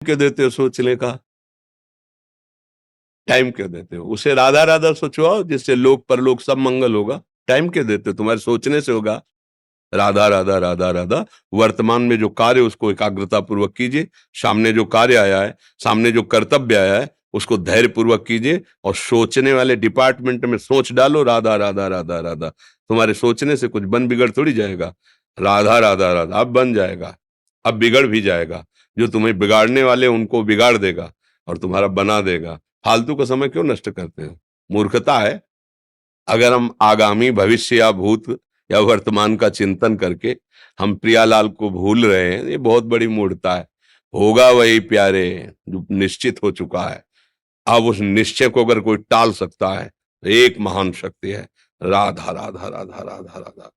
क्यों देते हो सोचने का? टाइम क्यों देते हो? उसे राधा राधा सोचवाओ जिससे लोक परलोक सब मंगल होगा। टाइम क्यों देते हो? तुम्हारे सोचने से होगा। राधा राधा राधा राधा। वर्तमान में जो कार्य उसको एकाग्रता पूर्वक कीजिए। सामने जो कार्य आया है, सामने जो कर्तव्य आया है, उसको धैर्य पूर्वक कीजिए। और सोचने वाले डिपार्टमेंट में सोच डालो राधा राधा राधा राधा। तुम्हारे सोचने से कुछ बन बिगड़ थोड़ी जाएगा। राधा राधा राधा अब बन जाएगा, अब बिगड़ भी जाएगा। जो तुम्हें बिगाड़ने वाले उनको बिगाड़ देगा और तुम्हारा बना देगा। फालतू का समय क्यों नष्ट करते हो? मूर्खता है। अगर हम आगामी भविष्य या भूत या वर्तमान का चिंतन करके हम प्रियालाल को भूल रहे हैं, ये बहुत बड़ी मूर्खता है। होगा वही प्यारे जो निश्चित हो चुका है। अब उस निश्चय को अगर कोई टाल सकता है तो एक महान शक्ति है, राधा राधा राधा राधा राधा।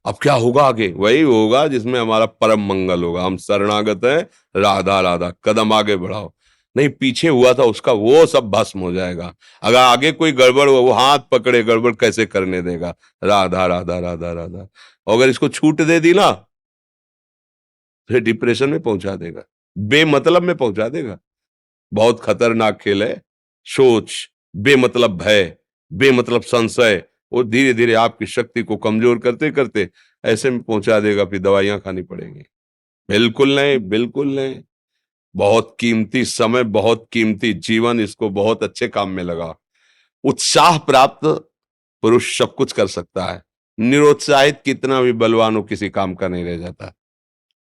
अब क्या होगा आगे? वही होगा जिसमें हमारा परम मंगल होगा। हम शरणागत हैं, राधा राधा। कदम आगे बढ़ाओ। नहीं, पीछे हुआ था उसका वो सब भस्म हो जाएगा। अगर आगे कोई गड़बड़ हो, वो हाथ पकड़े गड़बड़ कैसे करने देगा? राधा राधा राधा राधा। और अगर इसको छूट दे दी ना, फिर डिप्रेशन में पहुंचा देगा, बेमतलब में पहुंचा देगा। बहुत खतरनाक खेल है। सोच, बेमतलब भय, बेमतलब संशय, वो धीरे धीरे आपकी शक्ति को कमजोर करते करते ऐसे में पहुंचा देगा, फिर दवाइयां खानी पड़ेंगी। बिल्कुल नहीं, बिल्कुल नहीं। बहुत कीमती समय, बहुत कीमती जीवन, इसको बहुत अच्छे काम में लगा। उत्साह प्राप्त पुरुष सब कुछ कर सकता है। निरुत्साहित कितना भी बलवान हो, किसी काम का नहीं रह जाता।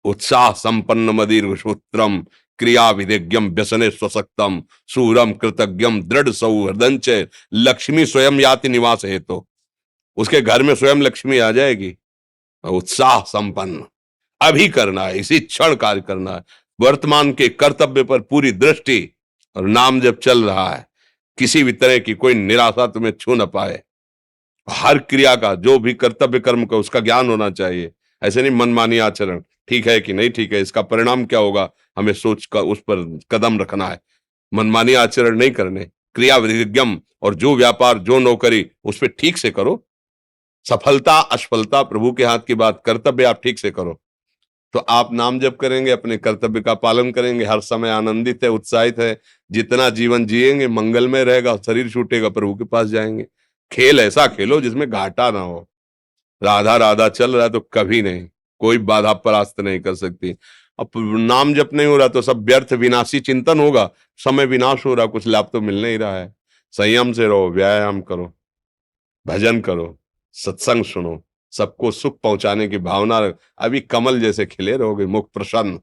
उत्साह संपन्न मदीर्घ सूत्रम क्रिया विधिज्ञम व्यसने स्वसक्तम सूरम कृतज्ञम दृढ़ सौहृदंच लक्ष्मी स्वयं याति निवास है। तो उसके घर में स्वयं लक्ष्मी आ जाएगी। उत्साह संपन्न अभी करना है, इसी क्षण कार्य करना है। वर्तमान के कर्तव्य पर पूरी दृष्टि, और नाम जब चल रहा है, किसी भी तरह की कोई निराशा तुम्हें छू न पाए। हर क्रिया का, जो भी कर्तव्य कर्म का, उसका ज्ञान होना चाहिए। ऐसे नहीं मनमानी आचरण, ठीक है कि नहीं ठीक है, इसका परिणाम क्या होगा, हमें सोच कर उस पर कदम रखना है। मनमानी आचरण नहीं करने, क्रिया विधिज्ञम, और जो व्यापार जो नौकरी उस पर ठीक से करो। सफलता असफलता प्रभु के हाथ की बात, कर्तव्य आप ठीक से करो तो आप नाम जप करेंगे, अपने कर्तव्य का पालन करेंगे, हर समय आनंदित है, उत्साहित है। जितना जीवन जिएंगे मंगलमय रहेगा। शरीर छूटेगा, प्रभु के पास जाएंगे। खेल ऐसा खेलो जिसमें घाटा ना हो। राधा राधा चल रहा है तो कभी नहीं, कोई बाधा परास्त नहीं कर सकती। अब नाम जप नहीं हो रहा तो सब व्यर्थ विनाशी चिंतन होगा। समय विनाश हो रहा, कुछ लाभ तो मिल नहीं रहा है। संयम से रहो, व्यायाम करो, भजन करो, सत्संग सुनो, सबको सुख पहुंचाने की भावना रख। अभी कमल जैसे खिले रहोगे, मुख प्रसन्न,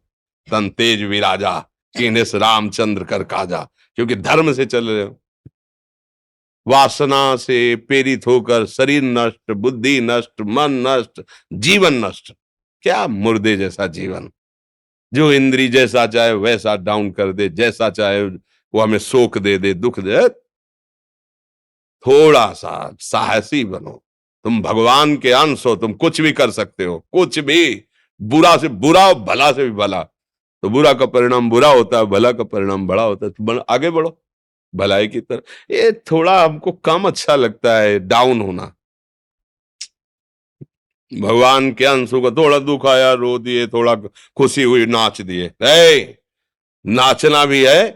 तन तेज विराजा, कीनेस रामचंद्र कर काजा। क्योंकि धर्म से चल रहे हो। वासना से प्रेरित होकर शरीर नष्ट, बुद्धि नष्ट, मन नष्ट, जीवन नष्ट। क्या मुर्दे जैसा जीवन, जो इंद्री जैसा चाहे वैसा डाउन कर दे, जैसा चाहे वो हमें शोक दे दे, दुख दे। थोड़ा सा साहसी बनो। तुम भगवान के अंश हो, तुम कुछ भी कर सकते हो, कुछ भी। बुरा से बुरा, भला से भी भला। तो बुरा का परिणाम बुरा होता है, भला का परिणाम बड़ा होता है। तो आगे बढ़ो भलाई की तरफ। ये थोड़ा हमको कम अच्छा लगता है डाउन होना। भगवान के अंश को थोड़ा दुख आया रो दिए, थोड़ा खुशी हुई नाच दिए। नाचना भी है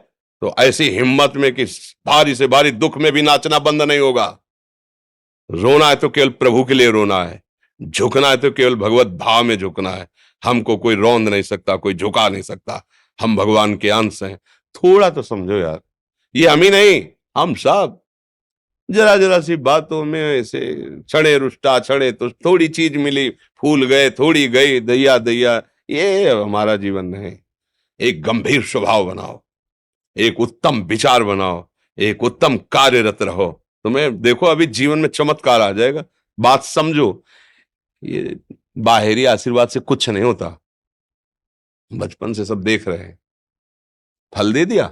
तो ऐसी हिम्मत में कि भारी से भारी दुख में भी नाचना बंद नहीं होगा। रोना है तो केवल प्रभु के लिए रोना है। झुकना है तो केवल भगवत भाव में झुकना है। हमको कोई रौंद नहीं सकता, कोई झुका नहीं सकता। हम भगवान के अंश हैं। थोड़ा तो समझो यार, ये हम ही नहीं, हम सब। जरा जरा सी बातों में ऐसे क्षणे रुष्टा क्षणे तो थोड़ी चीज मिली, फूल गए, थोड़ी गई, दैया दैया। ये हमारा जीवन नहीं। एक गंभीर स्वभाव बनाओ, एक उत्तम विचार बनाओ, एक उत्तम कार्यरत रहो। तुम्हें देखो अभी जीवन में चमत्कार आ जाएगा। बात समझो, ये बाहरी आशीर्वाद से कुछ नहीं होता। बचपन से सब देख रहे हैं। फल दे दिया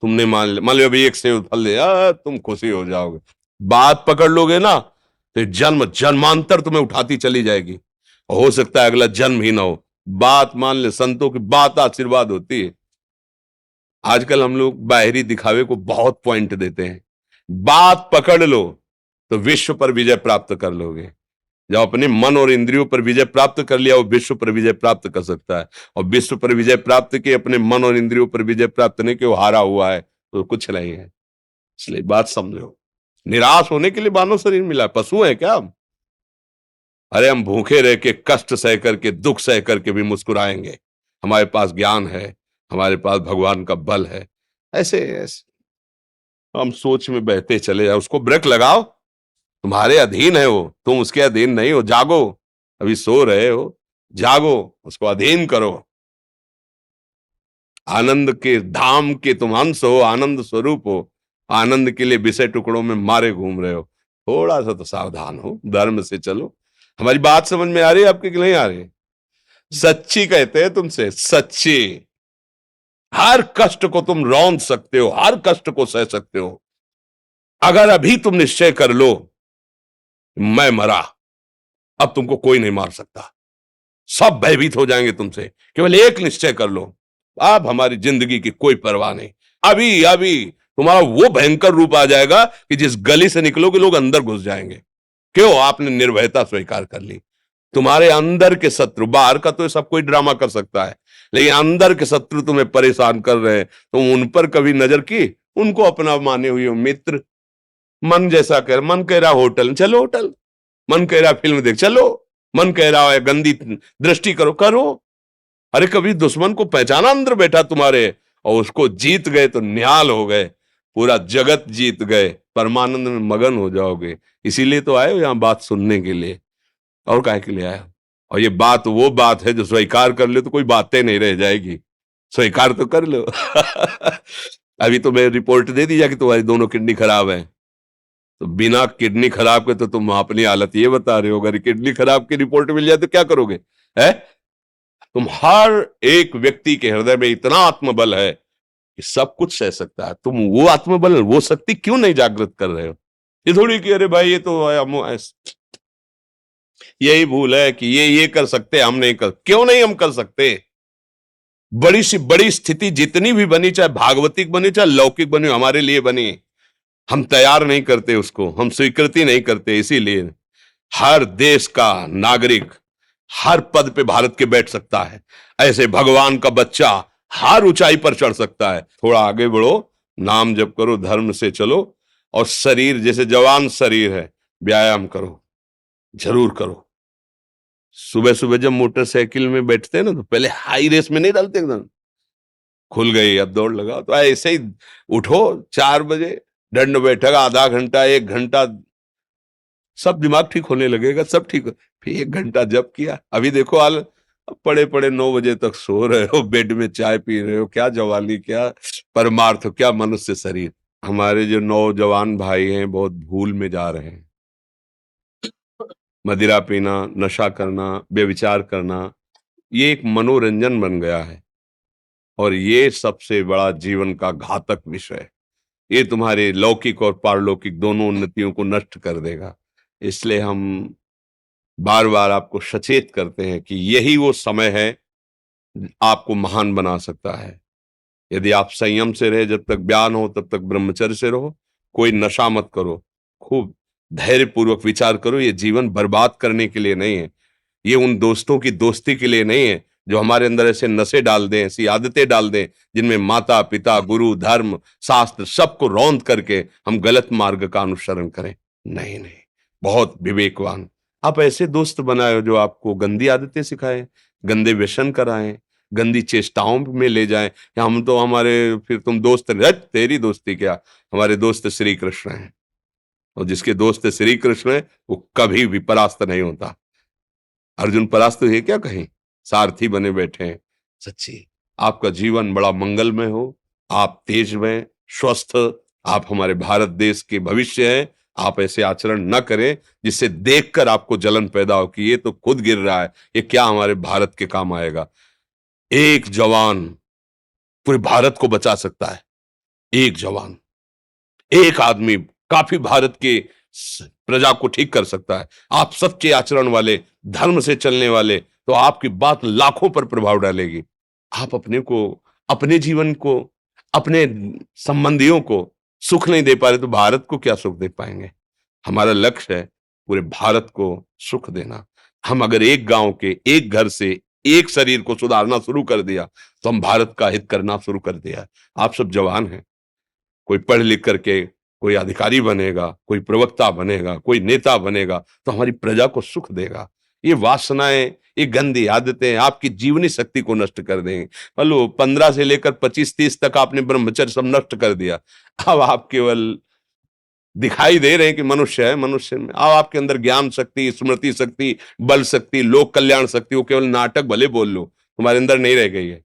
तुमने, मान लो अभी एक सेब फल दिया, तुम खुशी हो जाओगे। बात पकड़ लोगे ना तो जन्म जन्मांतर तुम्हें उठाती चली जाएगी। हो सकता है अगला जन्म ही ना हो। बात मान ले, संतों की बात आशीर्वाद होती है। आजकल हम लोग बाहरी दिखावे को बहुत पॉइंट देते हैं। बात पकड़ लो तो विश्व पर विजय प्राप्त कर लोगे। जब अपने मन और इंद्रियों पर विजय प्राप्त कर लिया वो विश्व पर विजय प्राप्त कर सकता है। और विश्व पर विजय प्राप्त किए, अपने मन और इंद्रियों पर विजय प्राप्त नहीं कि वो हारा हुआ है तो कुछ नहीं है। इसलिए बात समझो, निराश होने के लिए मानव शरीर मिला, पशु है क्या हम? अरे हम भूखे रह के, कष्ट सह करके, दुख सह करके भी मुस्कुराएंगे। हमारे पास ज्ञान है, हमारे पास भगवान का बल है। ऐसे ऐसे हम सोच में बहते चले जाओ, उसको ब्रेक लगाओ। तुम्हारे अधीन है वो, तुम उसके अधीन नहीं हो। जागो, अभी सो रहे हो, जागो, उसको अधीन करो। आनंद के धाम के तुम अंश हो, आनंद स्वरूप हो। आनंद के लिए विषय टुकड़ों में मारे घूम रहे हो। थोड़ा सा तो सावधान हो, धर्म से चलो। हमारी बात समझ में आ रही है आपकी कि नहीं आ रही? सच्ची कहते हैं तुमसे, सच्ची। हर कष्ट को तुम रौंद सकते हो, हर कष्ट को सह सकते हो, अगर अभी तुम निश्चय कर लो मैं मरा, अब तुमको कोई नहीं मार सकता। सब भयभीत हो जाएंगे तुमसे। केवल एक निश्चय कर लो, अब हमारी जिंदगी की कोई परवाह नहीं। अभी अभी तुम्हारा वो भयंकर रूप आ जाएगा कि जिस गली से निकलोगे लोग अंदर घुस जाएंगे। क्यों? आपने निर्भयता स्वीकार कर ली। तुम्हारे अंदर के शत्रु, बाहर का तो सब कोई ड्रामा कर सकता है, लेकिन अंदर के शत्रु तुम्हें परेशान कर रहे हैं, तुम उन पर कभी नजर की? उनको अपना माने हुए हो मित्र। मन जैसा कर, मन कह रहा होटल चलो होटल, मन कह रहा फिल्म देख चलो, मन कह रहा है गंदी दृष्टि करो करो। अरे कभी दुश्मन को पहचाना अंदर बैठा तुम्हारे, और उसको जीत गए तो निहाल हो गए, पूरा जगत जीत गए, परमानंद में मगन हो जाओगे। इसीलिए तो आए हो यहां बात सुनने के लिए, और काहे के लिए आए हो? और ये बात वो बात है जो स्वीकार कर ले तो कोई बातें नहीं रह जाएगी। स्वीकार तो कर लो। अभी तो मैं रिपोर्ट दे दी जा कि तुम्हारी दोनों किडनी खराब है, तो बिना किडनी खराब के तो तुम अपनी हालत ये बता रहे हो, अगर किडनी खराब की रिपोर्ट मिल जाए तो क्या करोगे? है? तुम हर एक व्यक्ति के हृदय में इतना आत्मबल है कि सब कुछ सह सकता है। तुम वो आत्मबल, वो शक्ति क्यों नहीं जागृत कर रहे हो? ये थोड़ी कि अरे भाई ये तो यही भूल है कि ये कर सकते, हम नहीं कर। क्यों नहीं हम कर सकते? बड़ी सी बड़ी स्थिति जितनी भी बनी, चाहे भागवतिक बनी चाहे लौकिक बनी, हमारे लिए बनी, हम तैयार नहीं करते उसको, हम स्वीकृति नहीं करते। इसीलिए हर देश का नागरिक हर पद पे भारत के बैठ सकता है, ऐसे भगवान का बच्चा हर ऊंचाई पर चढ़ सकता है। थोड़ा आगे बढ़ो, नाम जप करो, धर्म से चलो, और शरीर जैसे जवान शरीर है, व्यायाम करो, जरूर करो। सुबह सुबह जब मोटरसाइकिल में बैठते हैं ना तो पहले हाई रेस में नहीं डालते, एकदम खुल गई अब दौड़ लगाओ, तो ऐसे ही उठो 4 बजे, दंड बैठक आधा घंटा 1 घंटा, सब दिमाग ठीक होने लगेगा, सब ठीक हो। फिर 1 घंटा जब किया, अभी देखो हाल, पड़े पड़े 9 बजे तक सो रहे हो, बेड में चाय पी रहे हो। क्या जवानी, क्या परमार्थ, क्या मनुष्य शरीर। हमारे जो नौजवान भाई हैं बहुत भूल में जा रहे हैं। मदिरा पीना, नशा करना, व्यभिचार करना, ये एक मनोरंजन बन गया है, और ये सबसे बड़ा जीवन का घातक विषय है। ये तुम्हारे लौकिक और पारलौकिक दोनों उन्नतियों को नष्ट कर देगा। इसलिए हम बार बार आपको सचेत करते हैं कि यही वो समय है आपको महान बना सकता है। यदि आप संयम से रहे, जब तक ज्ञान हो तब तक ब्रह्मचर्य से रहो, कोई नशा मत करो, खूब धैर्य पूर्वक विचार करो। ये जीवन बर्बाद करने के लिए नहीं है, ये उन दोस्तों की दोस्ती के लिए नहीं है जो हमारे अंदर ऐसे नशे डाल दें, ऐसी आदतें डाल दें जिनमें माता पिता, गुरु, धर्म, शास्त्र सबको रौंद करके हम गलत मार्ग का अनुसरण करें। नहीं नहीं, बहुत विवेकवान। आप ऐसे दोस्त बनाए जो आपको गंदी आदतें सिखाएं, गंदे व्यसन कराएं, गंदी चेष्टाओं में ले जाएं। या हम तो हमारे, फिर तुम दोस्त, तेरी दोस्ती क्या, हमारे दोस्त श्री कृष्ण हैं, और जिसके दोस्त श्री कृष्ण है वो कभी भी परास्त नहीं होता। अर्जुन परास्त है क्या कहीं? सारथी बने बैठे हैं। सच्ची आपका जीवन बड़ा मंगलमय हो, आप तेज में स्वस्थ, आप हमारे भारत देश के भविष्य हैं। आप ऐसे आचरण न करें जिससे देखकर आपको जलन पैदा हो कि ये तो खुद गिर रहा है, ये क्या हमारे भारत के काम आएगा। एक जवान पूरे भारत को बचा सकता है, एक जवान, एक आदमी काफी भारत के प्रजा को ठीक कर सकता है। आप सच्चे आचरण वाले, धर्म से चलने वाले, तो आपकी बात लाखों पर प्रभाव डालेगी। आप अपने को, अपने जीवन को, अपने संबंधियों को सुख नहीं दे पा रहे तो भारत को क्या सुख दे पाएंगे? हमारा लक्ष्य है पूरे भारत को सुख देना। हम अगर एक गांव के एक घर से एक शरीर को सुधारना शुरू कर दिया तो हम भारत का हित करना शुरू कर दिया। आप सब जवान हैं, कोई पढ़ लिख करके कोई अधिकारी बनेगा, कोई प्रवक्ता बनेगा, कोई नेता बनेगा तो हमारी प्रजा को सुख देगा। ये वासनाएं, ये गंदी आदतें आपकी जीवनी शक्ति को नष्ट कर देंगे। मान लो 15 से लेकर 25-30 तक आपने ब्रह्मचर्य सब नष्ट कर दिया, अब आप केवल दिखाई दे रहे हैं कि मनुष्य है, मनुष्य में अब आपके अंदर ज्ञान शक्ति, स्मृति शक्ति, बल शक्ति, लोक कल्याण शक्ति, वो केवल नाटक भले बोल लो, तुम्हारे अंदर नहीं रह गई है।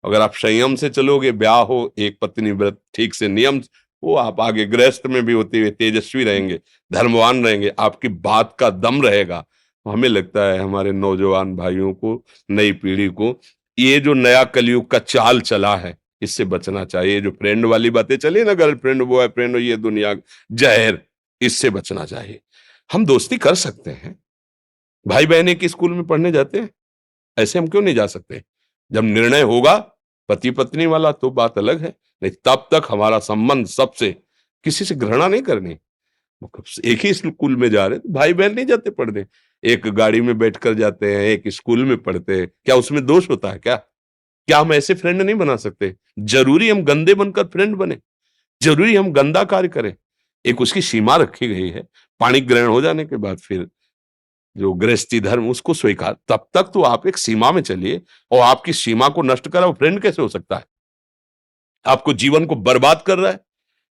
अगर आप संयम से चलोगे, ब्याह हो, एक पत्नी व्रत ठीक से नियम, वो आप आगे गृहस्थ में भी होते हुए तेजस्वी रहेंगे, धर्मवान रहेंगे, आपकी बात का दम रहेगा। हमें लगता है हमारे नौजवान भाइयों को, नई पीढ़ी को, ये जो नया कलयुग का चाल चला है इससे बचना चाहिए। जो फ्रेंड वाली बातें चली ना, गर्लफ्रेंड, बॉयफ्रेंड, ये दुनिया जहर, इससे बचना चाहिए। हम दोस्ती कर सकते हैं, भाई बहन एक स्कूल में पढ़ने जाते हैं, ऐसे हम क्यों नहीं जा सकते? जब निर्णय होगा पति पत्नी वाला तो बात अलग है, नहीं तब तक हमारा संबंध सबसे, किसी से घृणा नहीं करनी। एक ही स्कूल में जा रहे तो भाई बहन नहीं जाते पढ़ने, एक गाड़ी में बैठकर जाते हैं, एक स्कूल में पढ़ते हैं, क्या उसमें दोष होता है? क्या क्या हम ऐसे फ्रेंड नहीं बना सकते? जरूरी हम गंदे बनकर फ्रेंड बने? जरूरी हम गंदा कार्य करें? एक उसकी सीमा रखी गई है, पाणी ग्रहण हो जाने के बाद फिर जो गृहस्थी धर्म उसको स्वीकार, तब तक तो आप एक सीमा में चलिए, और आपकी सीमा को नष्ट करा वो फ्रेंड कैसे हो सकता है? आपको जीवन को बर्बाद कर रहा है,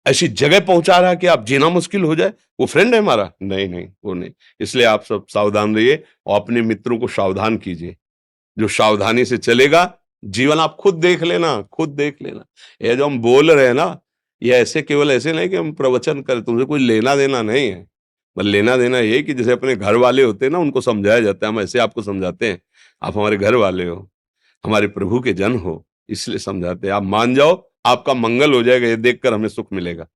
ऐसी जगह पहुंचा रहा है कि आप जीना मुश्किल हो जाए, वो फ्रेंड है हमारा? नहीं नहीं, वो नहीं। इसलिए आप सब सावधान रहिए और अपने मित्रों को सावधान कीजिए। जो सावधानी से चलेगा, जीवन आप खुद देख लेना, खुद देख लेना। ये जो हम बोल रहे हैं ना, ये ऐसे केवल ऐसे नहीं कि हम प्रवचन करें, तुमसे कोई लेना देना नहीं है। बस लेना देना ये कि जैसे अपने घर वाले होते हैं ना, उनको समझाया जाता है, हम ऐसे आपको समझाते हैं, आप हमारे घर वाले हो, हमारे प्रभु के जन हो, इसलिए समझाते हैं। आप मान जाओ, आपका मंगल हो जाएगा, ये देखकर हमें सुख मिलेगा।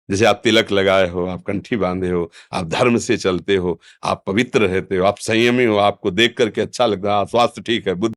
जैसे आप तिलक लगाए हो, आप कंठी बांधे हो, आप धर्म से चलते हो, आप पवित्र रहते हो, आप संयमी हो, आपको देख करके अच्छा लगता है, स्वास्थ्य ठीक है, बुद्धि